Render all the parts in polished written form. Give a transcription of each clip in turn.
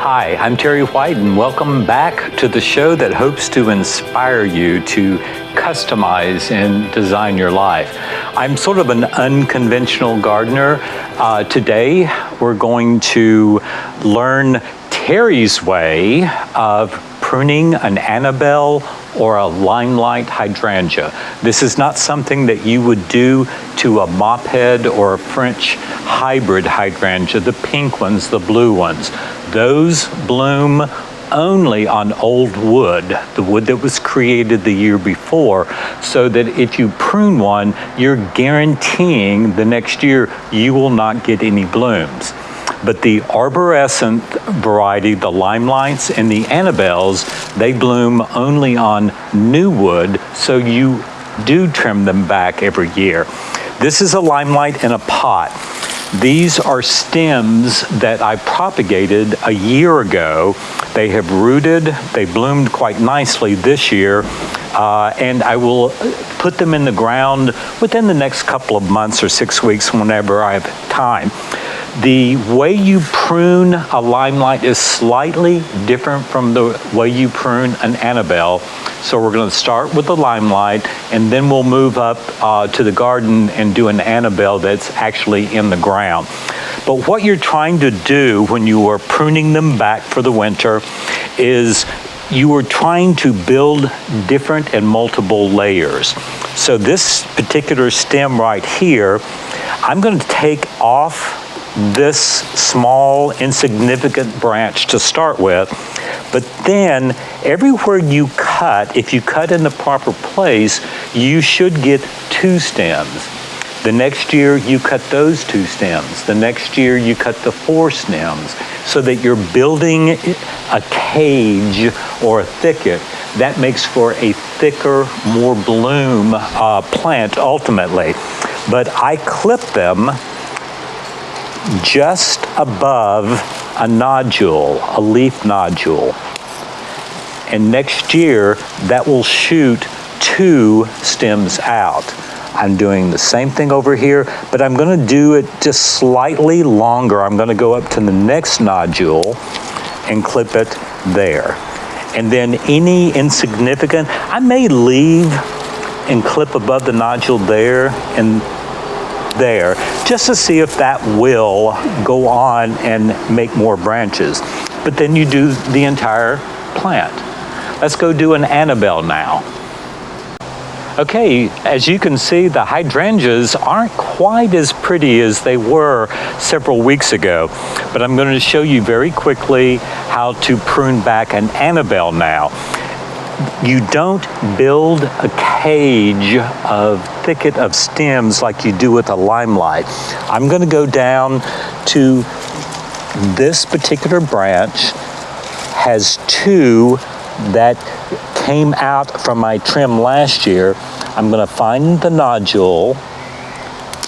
Hi, I'm Terry White, and welcome back to the show that hopes to inspire you to customize and design your life. I'm sort of an unconventional gardener. Today, we're going to learn Terry's way of pruning an Annabelle or a Limelight hydrangea. This is not something that you would do to a mophead or a French hybrid hydrangea, the pink ones, the blue ones. Those bloom only on old wood, the wood that was created the year before, so that if you prune one, you're guaranteeing the next year you will not get any blooms. But the arborescent variety, the Limelights and the Annabelles, they bloom only on new wood, so you do trim them back every year. This is a Limelight in a pot. These are stems that I propagated a year ago. They have rooted, they bloomed quite nicely this year, and I will put them in the ground within the next couple of months or 6 weeks whenever I have time. The way you prune a Limelight is slightly different from the way you prune an Annabelle. So we're going to start with the Limelight, and then we'll move up to the garden and do an Annabelle that's actually in the ground. But what you're trying to do when you are pruning them back for the winter is you are trying to build different and multiple layers. So this particular stem right here, I'm going to take off this small insignificant branch to start with, but then everywhere you cut, if you cut in the proper place, you should get 2 stems. The next year you cut those 2 stems. The next year you cut the 4 stems, so that you're building a cage or a thicket that makes for a thicker, more bloom plant ultimately. But I clip them just above a nodule, a leaf nodule. And next year, that will shoot 2 stems out. I'm doing the same thing over here, but I'm going to do it just slightly longer. I'm going to go up to the next nodule and clip it there. And then any insignificant, I may leave and clip above the nodule there and there, just to see if that will go on and make more branches. But then you do the entire plant. Let's go do an Annabelle now. Okay, as you can see, the hydrangeas aren't quite as pretty as they were several weeks ago, but I'm going to show you very quickly how to prune back an Annabelle now. You don't build a cage of thicket of stems like you do with a Limelight. I'm going to go down to this particular branch, has 2 that came out from my trim last year. I'm going to find the nodule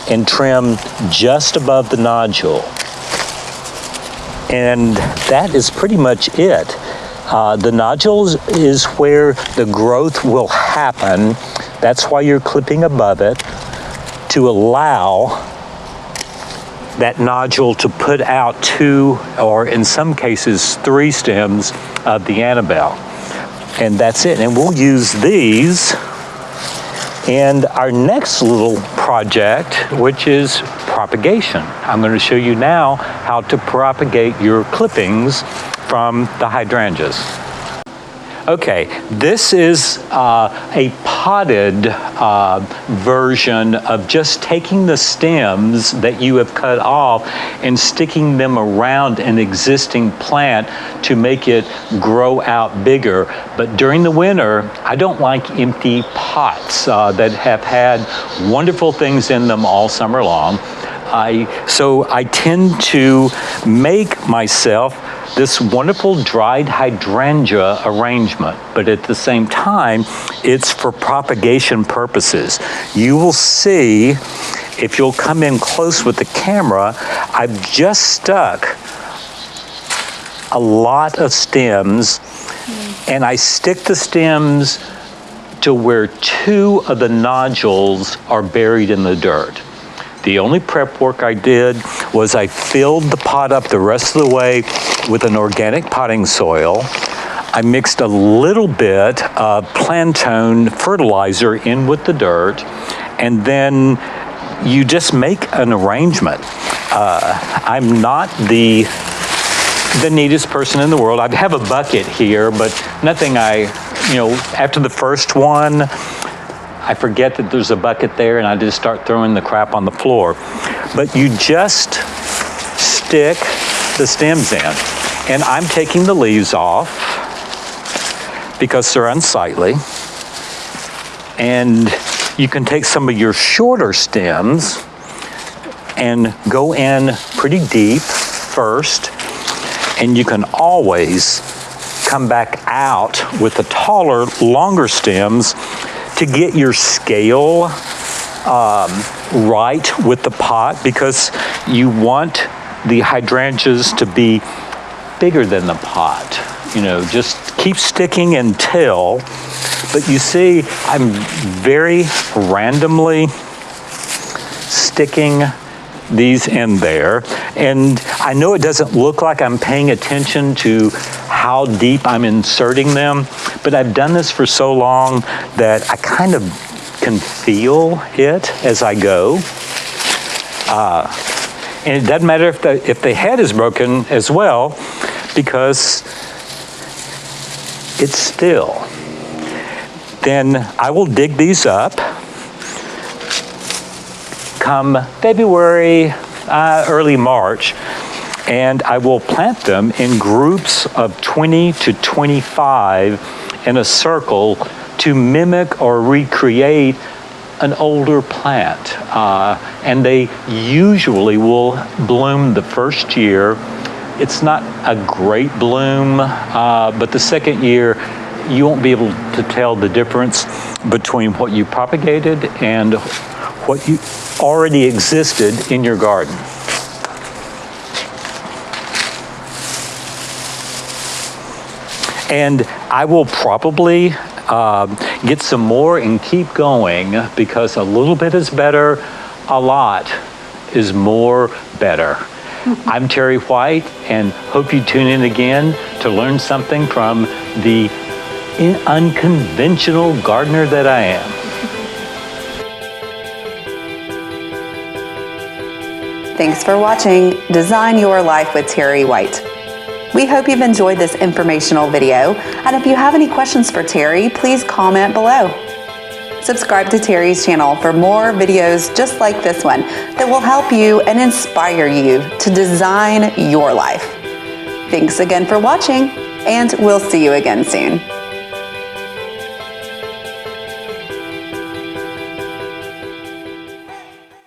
and trim just above the nodule. And that is pretty much it. The nodules is where the growth will happen. That's why you're clipping above it, to allow that nodule to put out 2, or in some cases 3 stems of the Annabelle. And that's it. And we'll use these in our next little project, which is propagation. I'm going to show you now how to propagate your clippings from the hydrangeas. Okay, this is a potted version of just taking the stems that you have cut off and sticking them around an existing plant to make it grow out bigger. But during the winter, I don't like empty pots that have had wonderful things in them all summer long. So I tend to make myself this wonderful dried hydrangea arrangement, but at the same time, it's for propagation purposes. You will see, if you'll come in close with the camera, I've just stuck a lot of stems, and I stick the stems to where 2 of the nodules are buried in the dirt. The only prep work I did was I filled the pot up the rest of the way with an organic potting soil. I mixed a little bit of Plantone fertilizer in with the dirt, and then you just make an arrangement. I'm not the neatest person in the world. I have a bucket here, but nothing after the first one, I forget that there's a bucket there and I just start throwing the crap on the floor. But you just stick the stems in. And I'm taking the leaves off because they're unsightly. And you can take some of your shorter stems and go in pretty deep first, and you can always come back out with the taller, longer stems to get your scale right with the pot, because you want the hydrangeas to be bigger than the pot. Just keep sticking until, but you see, I'm very randomly sticking these in there. And I know it doesn't look like I'm paying attention to how deep I'm inserting them, but I've done this for so long that I kind of can feel it as I go. And it doesn't matter if the head is broken as well, because it's still. Then I will dig these up come February, early March, and I will plant them in groups of 20 to 25 in a circle to mimic or recreate an older plant. And they usually will bloom the first year. It's not a great bloom, but the second year, you won't be able to tell the difference between what you propagated and what you already existed in your garden. And I will probably get some more and keep going, because a little bit is better, a lot is more better. I'm Terry White, and hope you tune in again to learn something from the unconventional gardener that I am. Thanks for watching Design Your Life with Terry White. We hope you've enjoyed this informational video, and if you have any questions for Terry, please comment below. Subscribe to Terry's channel for more videos just like this one that will help you and inspire you to design your life. Thanks again for watching, and we'll see you again soon.